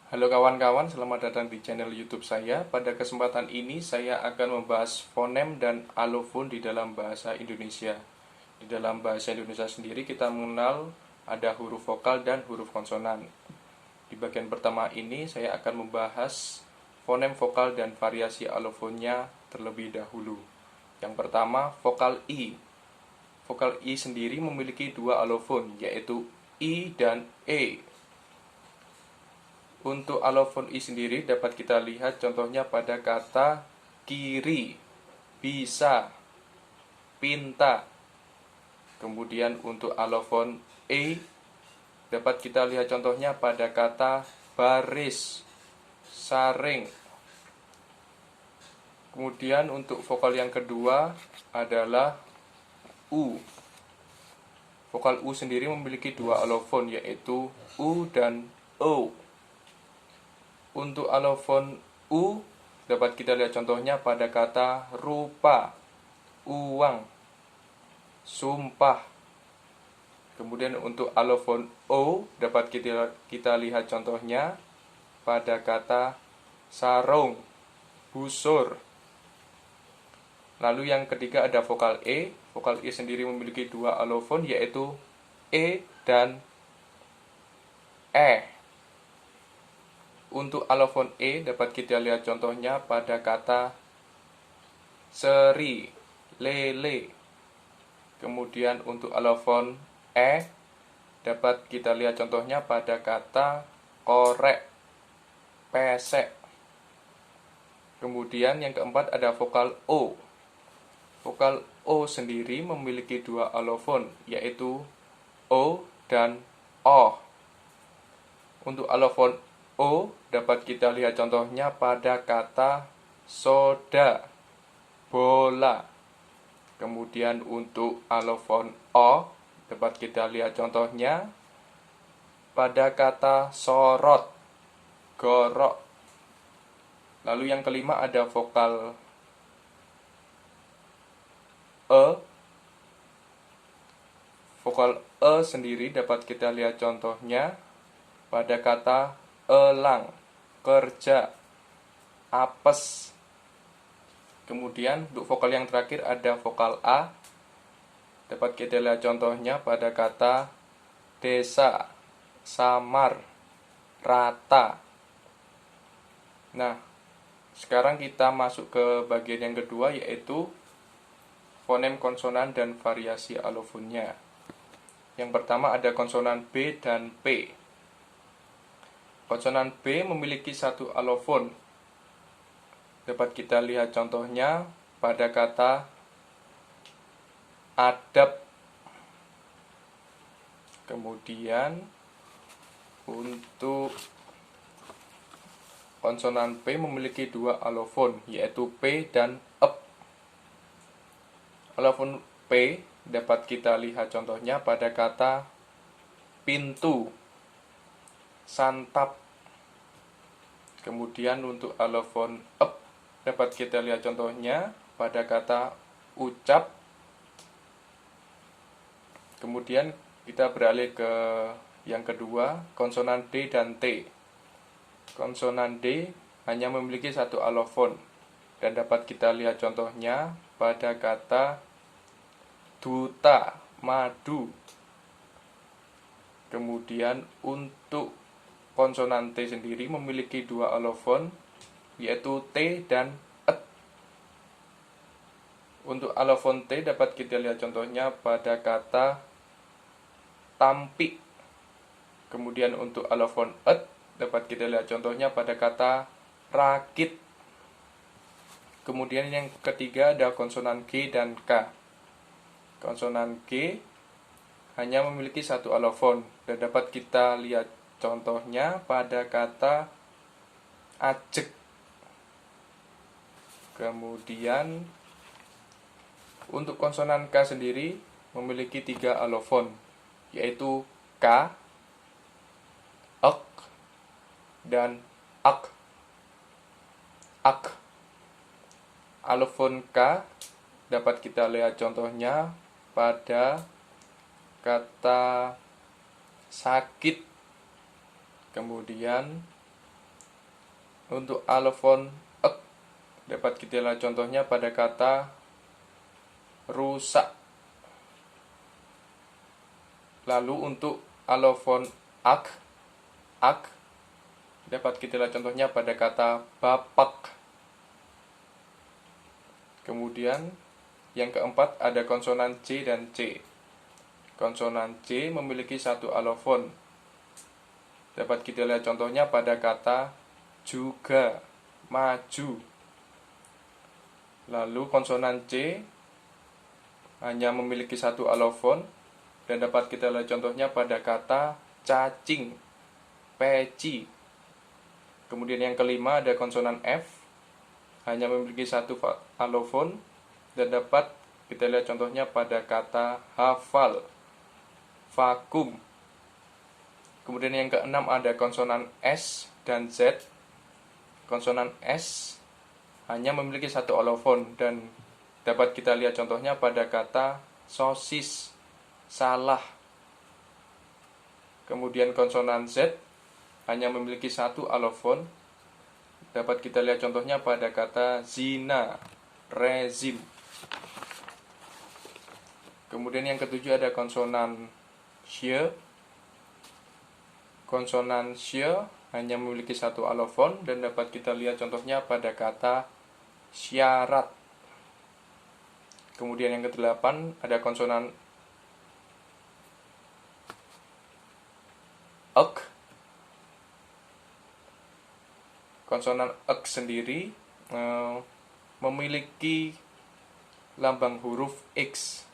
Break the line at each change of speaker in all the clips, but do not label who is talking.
Halo kawan-kawan, selamat datang di channel YouTube saya. Pada kesempatan ini saya akan membahas fonem dan alofon di dalam bahasa Indonesia. Di dalam bahasa Indonesia sendiri kita mengenal ada huruf vokal dan huruf konsonan. Di bagian pertama ini saya akan membahas fonem vokal dan variasi alofonnya terlebih dahulu. Yang pertama, vokal I. Vokal I sendiri memiliki dua alofon, yaitu I dan E. Untuk alofon I sendiri dapat kita lihat contohnya pada kata kiri, bisa, pinta. Kemudian untuk alofon E dapat kita lihat contohnya pada kata baris, saring. Kemudian untuk vokal yang kedua adalah U. Vokal U sendiri memiliki dua alofon, yaitu U dan O. Untuk alofon U dapat kita lihat contohnya pada kata rupa, uang, sumpah. Kemudian untuk alofon O dapat kita lihat contohnya pada kata sarung, busur. Lalu yang ketiga ada vokal E. Vokal E sendiri memiliki dua alofon, yaitu E dan E. Untuk alofon E dapat kita lihat contohnya pada kata seri, lele. Kemudian untuk alofon E dapat kita lihat contohnya pada kata korek, pesek. Kemudian yang keempat ada vokal O. Vokal O sendiri memiliki dua alofon, yaitu O dan O. Untuk alofon O dapat kita lihat contohnya pada kata soda, bola. Kemudian untuk alofon O dapat kita lihat contohnya pada kata sorot, gorok. Lalu yang kelima ada vokal E. Vokal E sendiri dapat kita lihat contohnya pada kata elang, kerja, apes. Kemudian untuk vokal yang terakhir ada vokal A. Dapat kita lihat contohnya pada kata desa, samar, rata. Nah, sekarang kita masuk ke bagian yang kedua, yaitu fonem konsonan dan variasi alofonnya. Yang pertama ada konsonan B dan P. Konsonan B memiliki satu alofon. Dapat kita lihat contohnya pada kata adab. Kemudian untuk konsonan P memiliki dua alofon, yaitu P dan ep. Alofon P dapat kita lihat contohnya pada kata pintu, santap. Kemudian untuk alofon ep dapat kita lihat contohnya pada kata ucap. Kemudian kita beralih ke yang kedua, konsonan D dan T. Konsonan D hanya memiliki satu alofon dan dapat kita lihat contohnya pada kata duta, madu. Kemudian untuk konsonan T sendiri memiliki dua alofon, yaitu T dan et. Untuk alofon T dapat kita lihat contohnya pada kata tampik. Kemudian untuk alofon et dapat kita lihat contohnya pada kata rakit. Kemudian yang ketiga ada konsonan G dan K. Konsonan G hanya memiliki satu alofon dan dapat kita lihat contohnya pada kata ajek. Kemudian untuk konsonan K sendiri memiliki tiga alofon, yaitu K, ek, dan ak. Ak. Alofon K dapat kita lihat contohnya pada kata sakit. Kemudian Untuk alofon ek dapat kita lihat contohnya pada kata rusak. Lalu untuk alofon ak dapat kita lihat contohnya pada kata bapak. Kemudian yang keempat ada konsonan C dan C. Konsonan C memiliki satu alofon. Dapat kita lihat contohnya pada kata juga, maju. Lalu konsonan C hanya memiliki satu alofon dan dapat kita lihat contohnya pada kata cacing, peci. Kemudian yang kelima ada konsonan F, hanya memiliki satu alofon dan dapat kita lihat contohnya pada kata hafal, vakum. Kemudian yang keenam ada konsonan S dan Z. Konsonan S hanya memiliki satu alofon dan dapat kita lihat contohnya pada kata sosis, salah. Kemudian konsonan Z hanya memiliki satu alofon. Dapat kita lihat contohnya pada kata zina, rezim. Kemudian yang ketujuh ada konsonan sye. Konsonan sye hanya memiliki satu alofon dan dapat kita lihat contohnya pada kata syarat. Kemudian yang kedelapan ada konsonan ek. Konsonan ek sendiri memiliki lambang huruf X.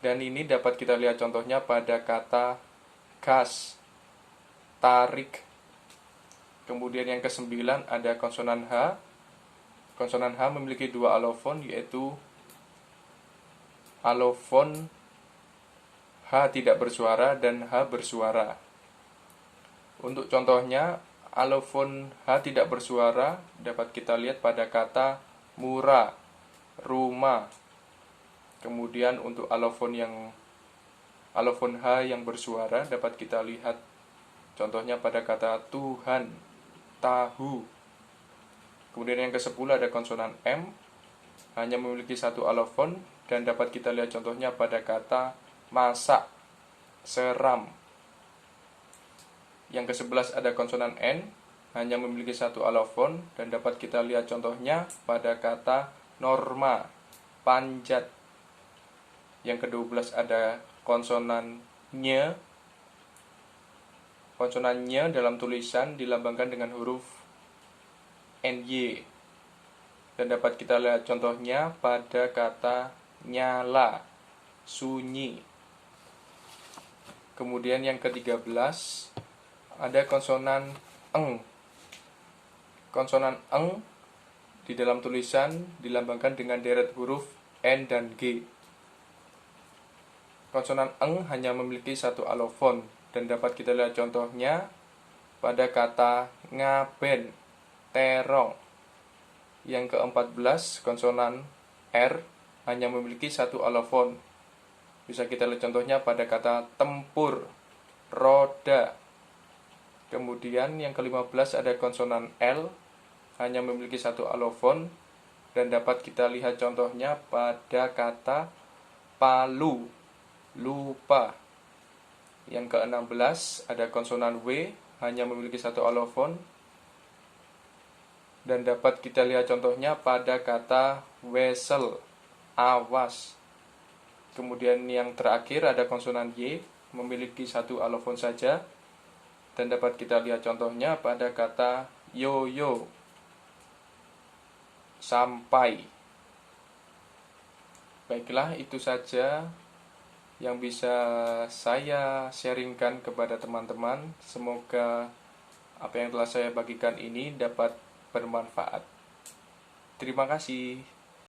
Dan ini dapat kita lihat contohnya pada kata gas, tarik. Kemudian yang kesembilan ada konsonan H. Konsonan H memiliki dua alofon, yaitu alofon H tidak bersuara dan H bersuara. Untuk contohnya, alofon H tidak bersuara dapat kita lihat pada kata murah, rumah. Kemudian untuk alofon H yang bersuara dapat kita lihat contohnya pada kata Tuhan, tahu. Kemudian yang ke-10 ada konsonan M, hanya memiliki satu alofon dan dapat kita lihat contohnya pada kata masak, seram. Yang ke-11 ada konsonan N, hanya memiliki satu alofon dan dapat kita lihat contohnya pada kata norma, panjat. Yang ke-12 ada konsonan ny. Konsonan ny dalam tulisan dilambangkan dengan huruf NY dan dapat kita lihat contohnya pada kata nyala, sunyi. Kemudian yang ke-13 ada konsonan eng. Konsonan eng di dalam tulisan dilambangkan dengan deret huruf N dan G. Konsonan eng hanya memiliki satu alofon dan dapat kita lihat contohnya pada kata ngaben, terong. Yang ke-14 konsonan R hanya memiliki satu alofon. Bisa kita lihat contohnya pada kata tempur, roda. Kemudian yang ke-15 ada konsonan L, hanya memiliki satu alofon dan dapat kita lihat contohnya pada kata palu, lupa. Yang ke-16 ada konsonan W, hanya memiliki satu alofon dan dapat kita lihat contohnya pada kata wesel, awas. Kemudian yang terakhir ada konsonan Y, memiliki satu alofon saja dan dapat kita lihat contohnya pada kata yoyo, sampai. Baiklah, itu saja yang bisa saya sharingkan kepada teman-teman. Semoga apa yang telah saya bagikan ini dapat bermanfaat. Terima kasih.